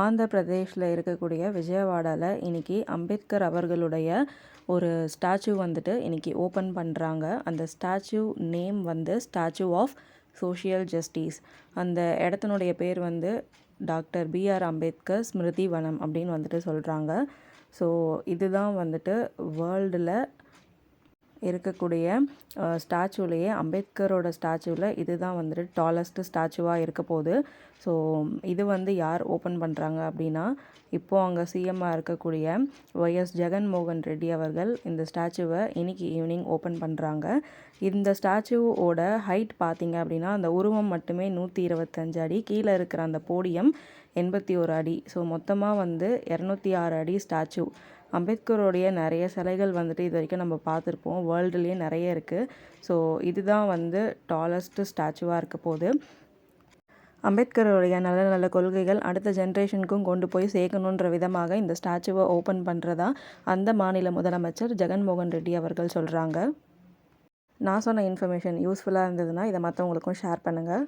ஆந்திர பிரதேஷில் இருக்கக்கூடிய விஜயவாடாவில் இன்றைக்கி அம்பேத்கர் அவர்களுடைய ஒரு ஸ்டாச்சு வந்துட்டு இன்றைக்கி ஓப்பன் பண்ணுறாங்க. அந்த ஸ்டாச்சு நேம் வந்து ஸ்டாச்சு ஆஃப் சோஷியல் ஜஸ்டிஸ். அந்த இடத்தினுடைய பேர் வந்து டாக்டர் பிஆர் அம்பேத்கர் ஸ்மிருதி வனம் அப்படின்னு வந்துட்டு சொல்கிறாங்க. ஸோ இதுதான் வந்துட்டு வேர்ல்டில் இருக்கக்கூடிய ஸ்டாச்சுலேயே அம்பேத்கரோட ஸ்டாச்சுவில் இதுதான் வந்துட்டு டாலஸ்ட்டு ஸ்டாச்சுவாக இருக்க போகுது. ஸோ இது வந்து யார் ஓப்பன் பண்ணுறாங்க அப்படின்னா, இப்போது அங்கே சிஎம்மாக இருக்கக்கூடிய ஒய்எஸ் ஜெகன்மோகன் ரெட்டி அவர்கள் இந்த ஸ்டாச்சுவை இன்றைக்கி ஈவினிங் ஓப்பன் பண்ணுறாங்க. இந்த ஸ்டாச்சுவோட ஹைட் பார்த்திங்க அப்படின்னா, அந்த உருவம் மட்டுமே 125 அடி, கீழே இருக்கிற அந்த போடியம் 81 அடி. ஸோ மொத்தமாக வந்து 206 அடி ஸ்டாச்சு. அம்பேத்கரோடைய நிறைய சிலைகள் வந்துட்டு இது வரைக்கும் நம்ம பார்த்துருப்போம், வேர்ல்டுலேயே நிறைய இருக்குது. ஸோ இதுதான் வந்து டாலஸ்ட்டு ஸ்டாச்சுவாக இருக்க போகுது. அம்பேத்கருடைய நல்ல நல்ல கொள்கைகள் அடுத்த ஜென்ரேஷனுக்கும் கொண்டு போய் சேர்க்கணுன்ற விதமாக இந்த ஸ்டாச்சுவை ஓப்பன் பண்ணுறதா அந்த மாநில முதலமைச்சர் ஜெகன்மோகன் ரெட்டி அவர்கள் சொல்கிறாங்க. நான் சொன்ன இன்ஃபர்மேஷன் யூஸ்ஃபுல்லாக இருந்ததுன்னா இதை மற்றவங்களுக்கும் ஷேர் பண்ணுங்கள்.